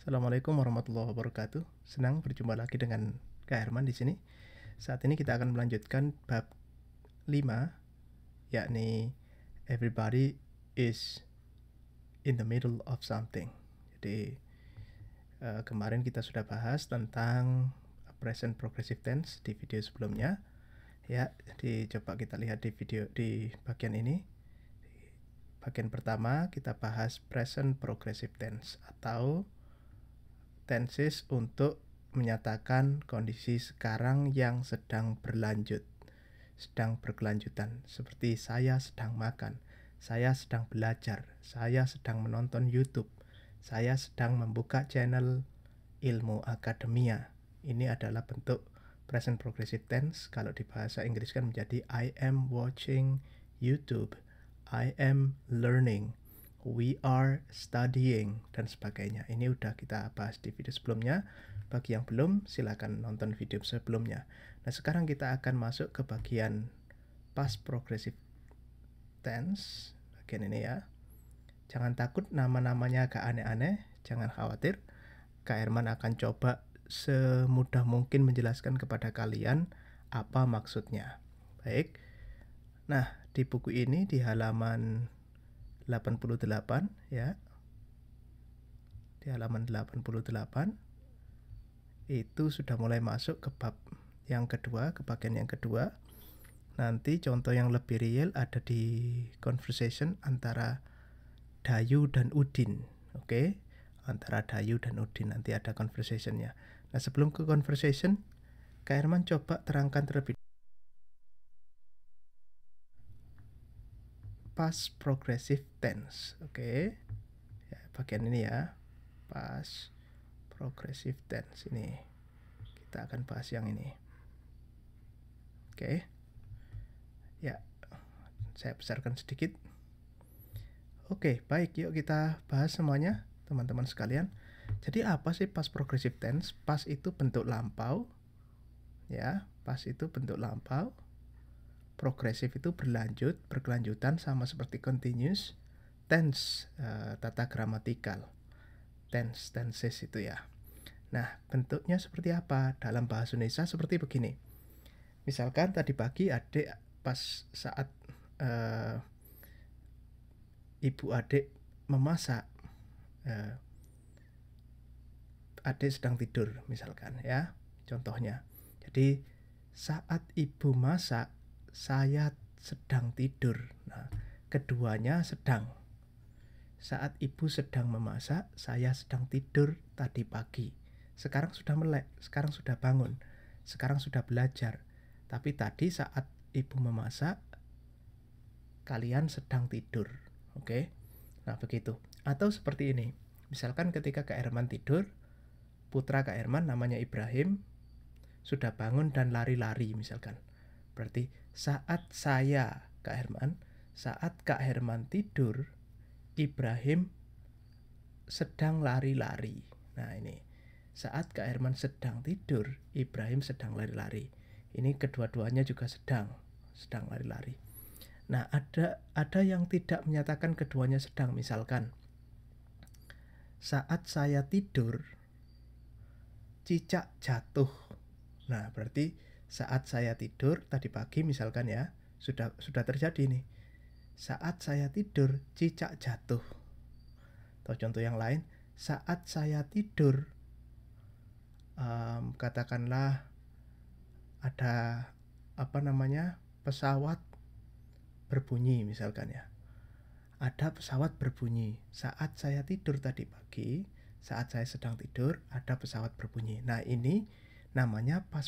Assalamualaikum warahmatullahi wabarakatuh. Senang berjumpa lagi dengan Kak Herman di sini. Saat ini kita akan melanjutkan bab 5, yakni everybody is in the middle of something. Jadi kemarin kita sudah bahas tentang present progressive tense di video sebelumnya. Ya, jadi coba kita lihat di bagian ini. Bagian pertama kita bahas present progressive tense atau tenses untuk menyatakan kondisi sekarang yang sedang berlanjut, sedang berkelanjutan. Seperti saya sedang makan, saya sedang belajar, saya sedang menonton YouTube, saya sedang membuka channel ilmu akademia. Ini adalah bentuk present progressive tense. Kalau di bahasa Inggris kan menjadi I am watching YouTube, I am learning, we are studying, dan sebagainya. Ini udah kita bahas di video sebelumnya. Bagi yang belum, silakan nonton video sebelumnya. Nah, sekarang kita akan masuk ke bagian past progressive tense. Bagian ini ya. Jangan takut nama-namanya agak aneh-aneh, jangan khawatir. Kak Herman akan coba semudah mungkin menjelaskan kepada kalian apa maksudnya. Baik. Nah, di buku ini di halaman 88 ya. Di halaman 88 itu sudah mulai masuk ke bab yang kedua, ke bagian yang kedua. Nanti contoh yang lebih real ada di conversation antara Dayu dan Udin. Oke? Antara Dayu dan Udin nanti ada conversationnya. Nah, sebelum ke conversation, Kak Herman coba terangkan terlebih past progressive tense. Oke? Ya, bagian ini ya. Past progressive tense ini. Kita akan bahas yang ini. Oke? Ya, saya besarkan sedikit. Oke, baik, yuk kita bahas semuanya, teman-teman sekalian. Jadi apa sih past progressive tense? Past itu bentuk lampau. Ya, past itu bentuk lampau. Progressive itu berlanjut, berkelanjutan, sama seperti continuous. Tense, tata gramatikal. Tense, tenses itu ya. Nah, bentuknya seperti apa? Dalam bahasa Indonesia seperti begini. Misalkan tadi pagi adik pas saat ibu adik memasak, adik sedang tidur misalkan ya, contohnya. Jadi saat ibu masak, saya sedang tidur. Nah, keduanya sedang. Saat ibu sedang memasak, saya sedang tidur tadi pagi. Sekarang sudah melek, sekarang sudah bangun, sekarang sudah belajar. Tapi tadi saat ibu memasak, kalian sedang tidur. Oke? Nah, begitu. Atau seperti ini. Misalkan ketika Kak Herman tidur, putra Kak Herman namanya Ibrahim sudah bangun dan lari-lari misalkan. Berarti saat Kak Herman tidur, Ibrahim sedang lari-lari. Nah, ini. Saat Kak Herman sedang tidur, Ibrahim sedang lari-lari. Ini kedua-duanya juga sedang lari-lari. Nah, ada yang tidak menyatakan keduanya sedang. Misalkan saat saya tidur, cicak jatuh. Nah, berarti saat saya tidur tadi pagi misalkan ya, sudah terjadi nih. Saat saya tidur, cicak jatuh. Atau contoh yang lain, saat saya tidur, katakanlah ada pesawat berbunyi misalkan ya. Ada pesawat berbunyi. Saat saya tidur tadi pagi, saat saya sedang tidur, ada pesawat berbunyi. Nah, ini namanya pas.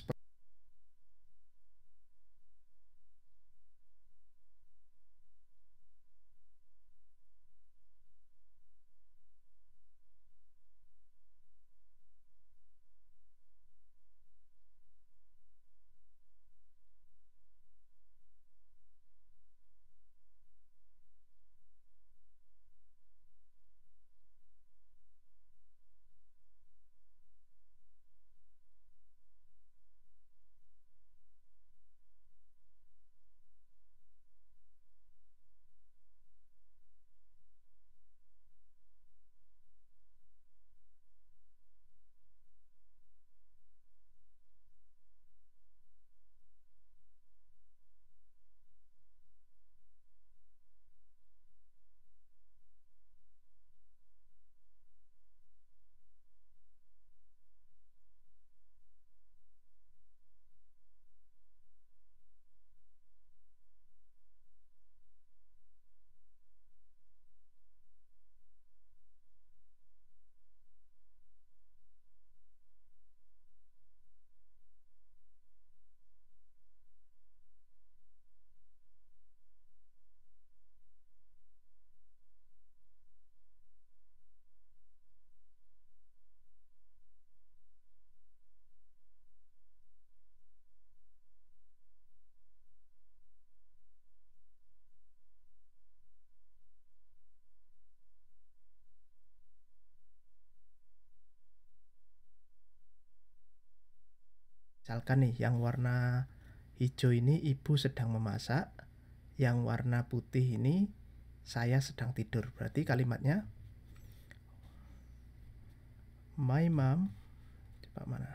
Misalkan nih, yang warna hijau ini ibu sedang memasak, yang warna putih ini saya sedang tidur. Berarti kalimatnya my mom, coba mana?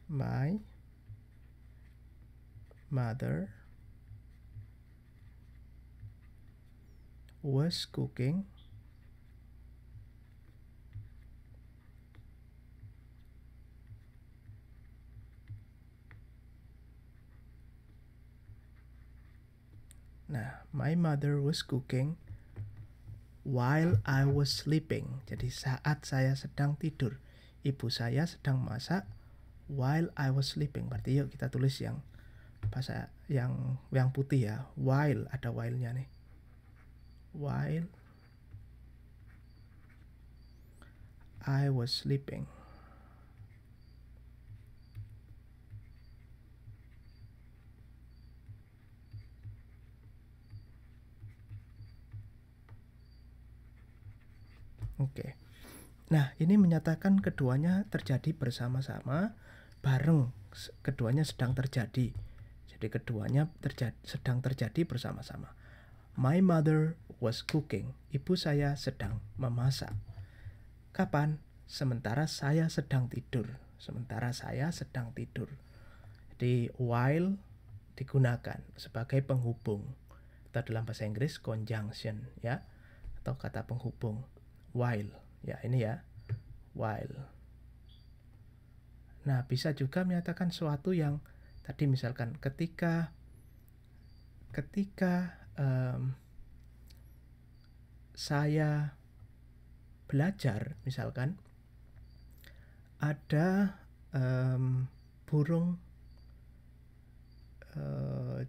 My mother was cooking Nah, my mother was cooking while I was sleeping. Jadi saat saya sedang tidur, ibu saya sedang masak while I was sleeping. Berarti yuk kita tulis yang bahasa yang putih ya. While, ada while-nya nih. While I was sleeping. Oke. Nah, ini menyatakan keduanya terjadi bersama-sama, bareng, keduanya sedang terjadi. Jadi keduanya sedang terjadi bersama-sama. My mother was cooking. Ibu saya sedang memasak. Kapan? Sementara saya sedang tidur. Sementara saya sedang tidur. Jadi while digunakan sebagai penghubung, atau dalam bahasa Inggris conjunction ya, atau kata penghubung. While, ya ini ya, while. Nah, bisa juga menyatakan sesuatu yang tadi misalkan ketika saya belajar, misalkan ada burung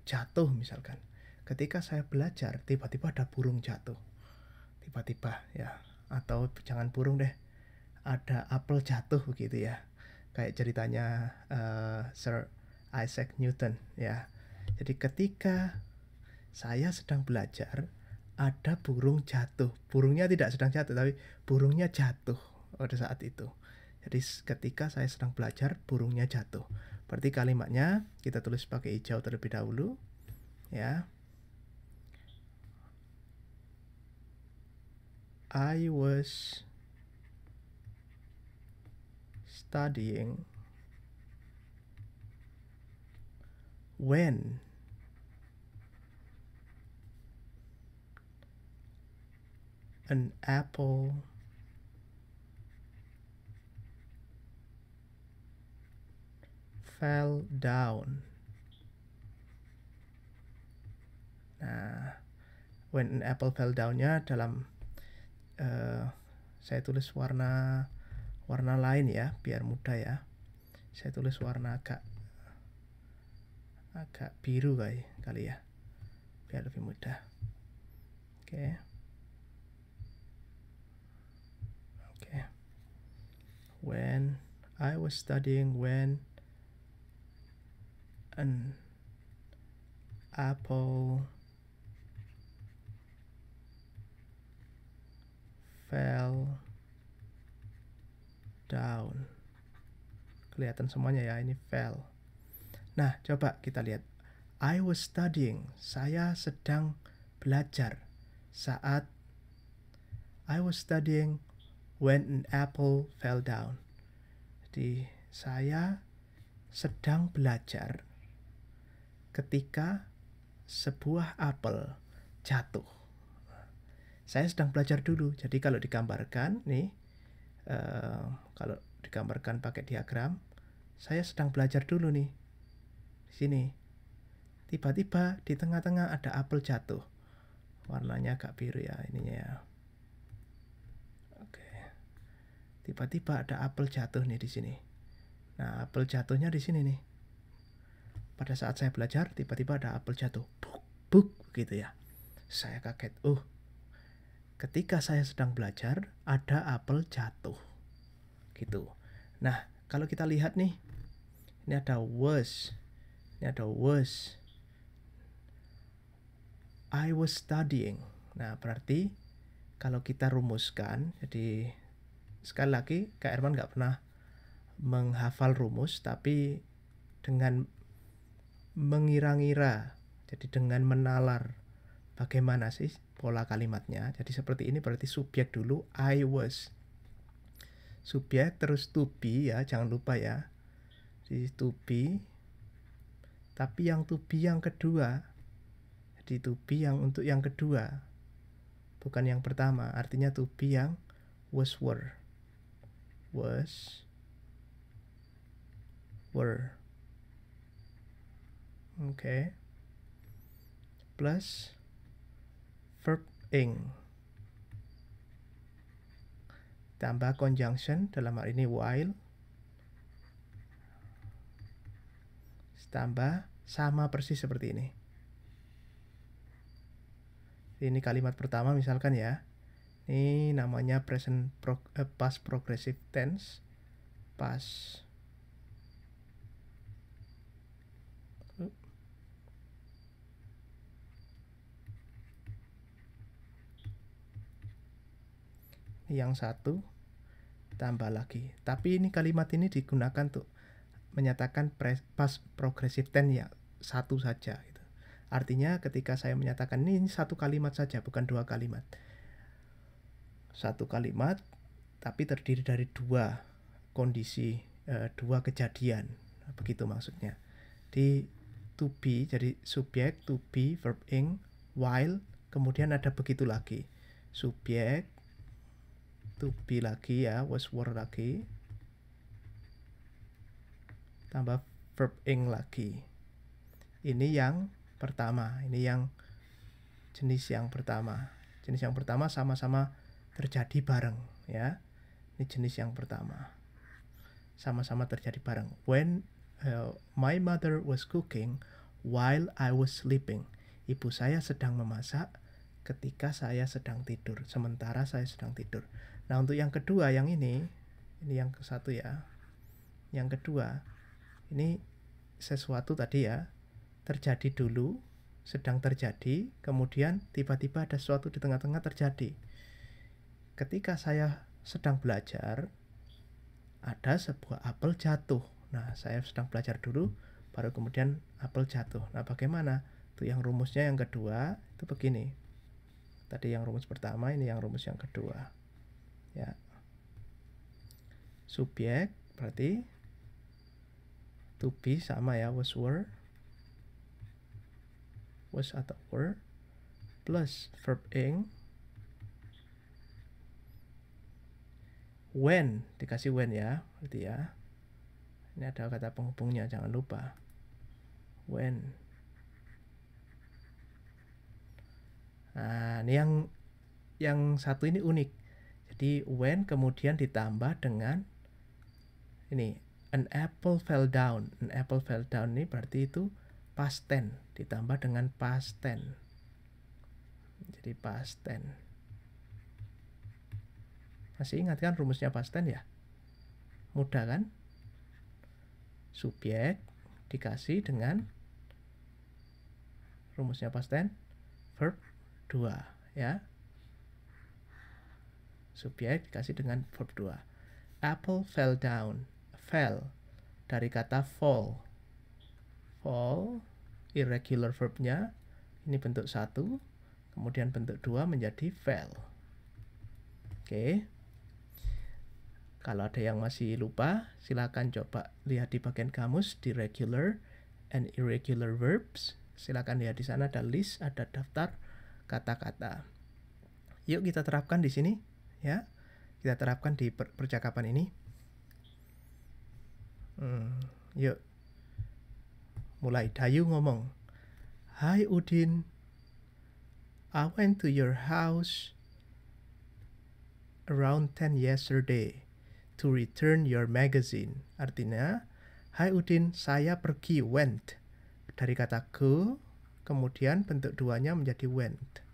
jatuh misalkan. Ketika saya belajar, tiba-tiba ada burung jatuh. Tiba-tiba ya, atau jangan burung deh, ada apel jatuh begitu ya, kayak ceritanya Sir Isaac Newton ya. Jadi ketika saya sedang belajar, ada burung jatuh. Burungnya tidak sedang jatuh, tapi burungnya jatuh pada saat itu. Jadi ketika saya sedang belajar, burungnya jatuh. Berarti kalimatnya kita tulis pakai hijau terlebih dahulu ya. I was studying when an apple fell down. Nah, when an apple fell down-nya dalam saya tulis warna lain ya, biar mudah ya. Saya tulis warna agak biru kali ya, biar lebih mudah. Oke. When I was studying when an apple fell down. Kelihatan semuanya ya, ini fell. Nah, coba kita lihat. I was studying. Saya sedang belajar saat I was studying when an apple fell down. Jadi, saya sedang belajar ketika sebuah apel jatuh. Saya sedang belajar dulu. Jadi kalau digambarkan nih, kalau digambarkan pakai diagram, saya sedang belajar dulu nih. Di sini. Tiba-tiba di tengah-tengah ada apel jatuh. Warnanya agak biru ya ininya ya. Oke. Tiba-tiba ada apel jatuh nih di sini. Nah, apel jatuhnya di sini nih. Pada saat saya belajar, tiba-tiba ada apel jatuh. Buk, buk, gitu ya. Saya kaget. Ketika saya sedang belajar, ada apel jatuh. Gitu. Nah, kalau kita lihat nih, ini ada was. Ini ada was. I was studying. Nah, berarti kalau kita rumuskan, jadi sekali lagi Kak Herman nggak pernah menghafal rumus, tapi dengan mengira-ngira, jadi dengan menalar bagaimana sih pola kalimatnya. Jadi seperti ini berarti subjek dulu, I was. Subjek terus to be ya, jangan lupa ya. Jadi to be, tapi yang to be yang kedua. Jadi to be yang untuk yang kedua, bukan yang pertama. Artinya to be yang was, were. Was, were. Oke. Plus verb ing. Tambah conjunction, dalam hal ini while. Tambah sama persis seperti ini. Ini kalimat pertama misalkan ya. Ini namanya past progressive tense. Past. Yang satu tambah lagi. Tapi ini kalimat ini digunakan untuk menyatakan past progressive tense ya, satu saja gitu. Artinya ketika saya menyatakan ini satu kalimat saja, bukan dua kalimat. Satu kalimat tapi terdiri dari dua kondisi, dua kejadian. Nah, begitu maksudnya. Di to be jadi subjek, to be, verb ing, while, kemudian ada begitu lagi. Subjek, to be lagi ya, was, were lagi, tambah verb ing lagi. Ini yang pertama, ini yang jenis yang pertama. Jenis yang pertama sama-sama terjadi bareng ya. Ini jenis yang pertama. Sama-sama terjadi bareng. When my mother was cooking while I was sleeping. Ibu saya sedang memasak ketika saya sedang tidur, sementara saya sedang tidur. Nah, untuk yang kedua, yang ini yang ke satu ya. Yang kedua, ini sesuatu tadi ya, terjadi dulu, sedang terjadi, kemudian tiba-tiba ada sesuatu di tengah-tengah terjadi. Ketika saya sedang belajar, ada sebuah apel jatuh. Nah, saya sedang belajar dulu, baru kemudian apel jatuh. Nah, bagaimana? Itu yang rumusnya yang kedua, itu begini. Tadi yang rumus pertama, ini yang rumus yang kedua. Ya. Subjek berarti to be sama ya, was, were. Was atau were plus verb ing. When, dikasih when ya, berarti ya. Ini ada kata penghubungnya, jangan lupa. When. Nah, ini yang satu ini unik. Jadi when kemudian ditambah dengan ini, an apple fell down. An apple fell down ini berarti itu past tense ditambah dengan past tense. Jadi past tense. Masih ingat kan rumusnya past tense ya? Mudah kan? Subjek dikasih dengan rumusnya past tense, verb 2 ya. Subjek dikasih dengan verb 2. Apple fell down. Fell dari kata fall. Fall, irregular verbnya. Ini bentuk 1, kemudian bentuk 2 menjadi fell. Oke. Kalau ada yang masih lupa, silakan coba lihat di bagian kamus di regular and irregular verbs. Silakan lihat di sana ada list, ada daftar kata-kata. Yuk kita terapkan di sini. Ya, kita terapkan di percakapan ini. Yuk, mulai. Dayu ngomong, "Hai Udin, I went to your house around 10 yesterday to return your magazine." Artinya, "Hai Udin, saya pergi." Went dari kata go, kemudian bentuk duanya menjadi went.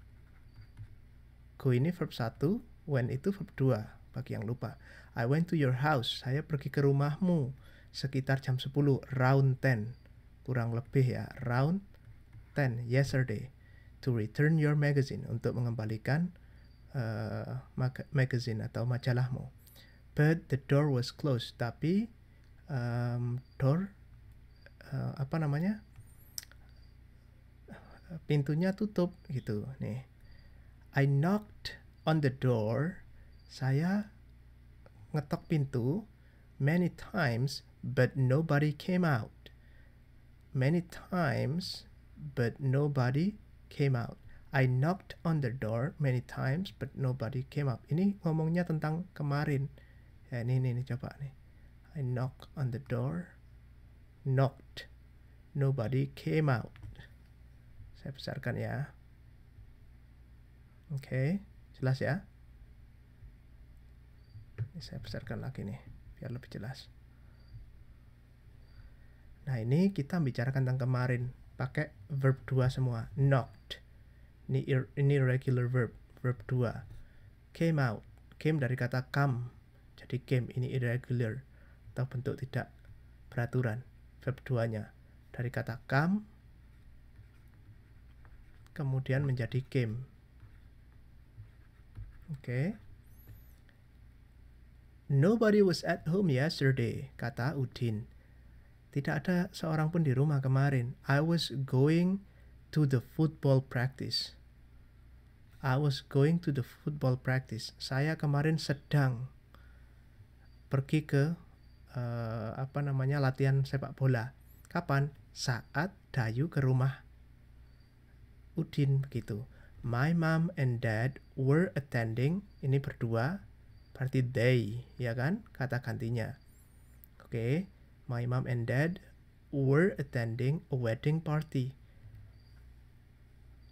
Go ini verb 1, when itu verb 2, bagi yang lupa. I went to your house, saya pergi ke rumahmu sekitar jam 10, round 10, kurang lebih ya, round 10 yesterday, to return your magazine, untuk mengembalikan magazine atau majalahmu. But the door was closed, tapi door, pintunya tutup gitu nih. I knocked on the door, saya ngetok pintu many times but nobody came out. Many times but nobody came out. I knocked on the door many times but nobody came out. Ini ngomongnya tentang kemarin. Ya, ini coba nih. I knocked on the door, knocked, nobody came out. Saya besarkan ya. Oke, jelas ya. Ini saya besarkan lagi nih, biar lebih jelas. Nah, ini kita bicarakan tentang kemarin, pakai verb 2 semua. Knocked. Ini regular verb 2. Came out. Came dari kata come. Jadi came ini irregular atau bentuk tidak beraturan. Verb 2-nya dari kata come kemudian menjadi came. Oke. Nobody was at home yesterday, kata Udin. Tidak ada seorang pun di rumah kemarin. I was going to the football practice. I was going to the football practice. Saya kemarin sedang pergi ke latihan sepak bola. Kapan? Saat Dayu ke rumah Udin begitu. My mom and dad were attending. Ini berdua, berarti they, ya kan? Kata gantinya. Oke. My mom and dad were attending a wedding party.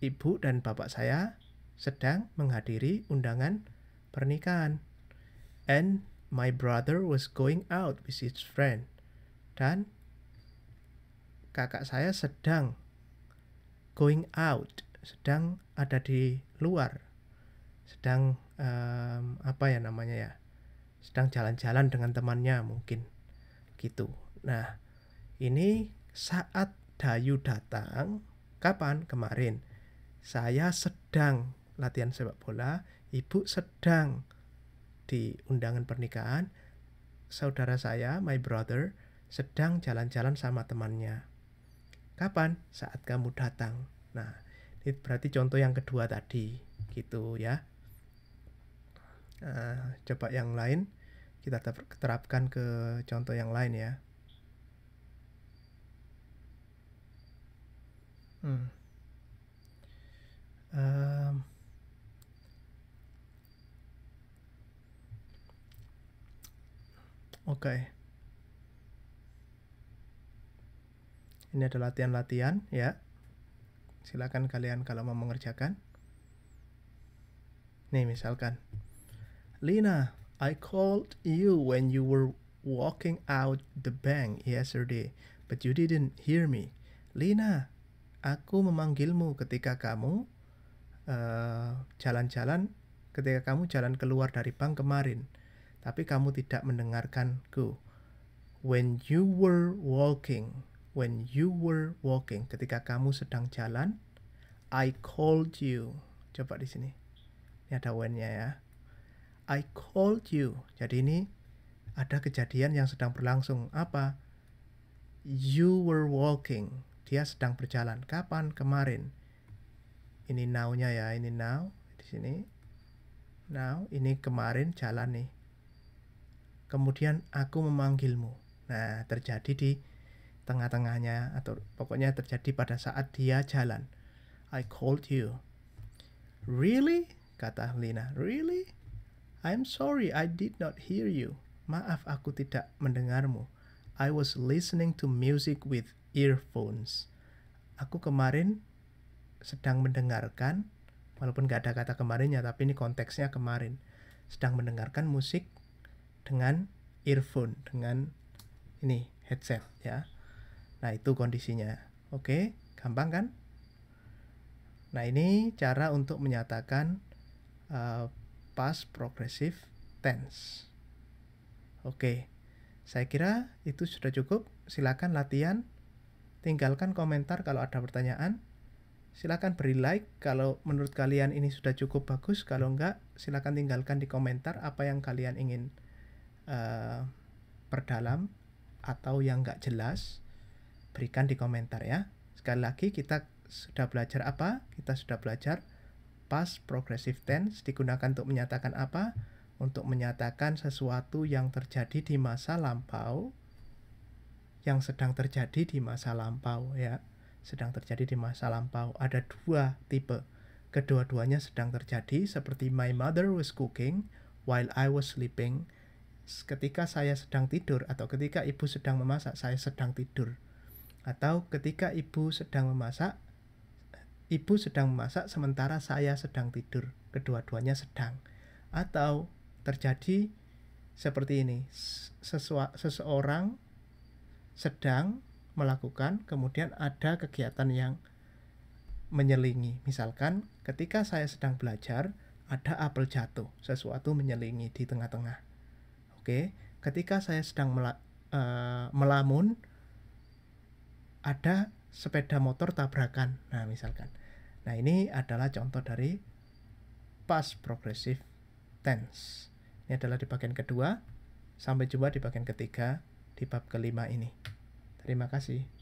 Ibu dan bapak saya sedang menghadiri undangan pernikahan. And my brother was going out with his friend. Dan kakak saya sedang going out, sedang ada di luar, sedang sedang jalan-jalan dengan temannya mungkin gitu. Nah, ini saat Dayu datang, kapan? Kemarin. Saya sedang latihan sepak bola, ibu sedang di undangan pernikahan, saudara saya, my brother, sedang jalan-jalan sama temannya. Kapan? Saat kamu datang. Nah, ini berarti contoh yang kedua tadi, gitu ya. Coba yang lain, kita terapkan ke contoh yang lain ya. Oke. Ini ada latihan-latihan ya. Silakan kalian kalau mau mengerjakan. Nih misalkan, Lina, I called you when you were walking out the bank yesterday, but you didn't hear me. Lina, aku memanggilmu ketika kamu ketika kamu jalan keluar dari bank kemarin, tapi kamu tidak mendengarkanku. When you were walking, ketika kamu sedang jalan, I called you. Coba di sini. Ini ada when-nya ya. I called you. Jadi ini ada kejadian yang sedang berlangsung. Apa? You were walking. Dia sedang berjalan. Kapan? Kemarin. Ini now-nya ya. Ini now. Di sini. Now. Ini kemarin jalan nih. Kemudian aku memanggilmu. Nah, terjadi di tengah-tengahnya. Atau pokoknya terjadi pada saat dia jalan. I called you. Really? Kata Lina. Really? I'm sorry, I did not hear you. Maaf, aku tidak mendengarmu. I was listening to music with earphones. Aku kemarin sedang mendengarkan, walaupun gak ada kata kemarinnya, tapi ini konteksnya kemarin. Sedang mendengarkan musik dengan earphone, dengan ini, headset ya. Nah, itu kondisinya. Oke, gampang kan? Nah, ini cara untuk menyatakan past progressive tense. Oke, saya kira itu sudah cukup. Silakan latihan. Tinggalkan komentar kalau ada pertanyaan. Silakan beri like kalau menurut kalian ini sudah cukup bagus. Kalau enggak, silakan tinggalkan di komentar apa yang kalian ingin perdalam atau yang nggak jelas, berikan di komentar ya. Sekali lagi, kita sudah belajar apa? Kita sudah belajar past progressive tense digunakan untuk menyatakan apa? Untuk menyatakan sesuatu yang terjadi di masa lampau, yang sedang terjadi di masa lampau ya. Sedang terjadi di masa lampau. Ada dua tipe. Kedua-duanya sedang terjadi, seperti my mother was cooking while I was sleeping. Ketika saya sedang tidur, atau ketika ibu sedang memasak, saya sedang tidur. Atau ketika ibu sedang memasak sementara saya sedang tidur. Kedua-duanya sedang. Atau terjadi seperti ini, seseorang sedang melakukan, kemudian ada kegiatan yang menyelingi. Misalkan ketika saya sedang belajar, ada apel jatuh, sesuatu menyelingi di tengah-tengah. Oke, ketika saya sedang melamun, ada sepeda motor tabrakan. Nah, misalkan. Nah, ini adalah contoh dari past progressive tense. Ini adalah di bagian kedua. Sampai jumpa di bagian ketiga di bab kelima ini. Terima kasih.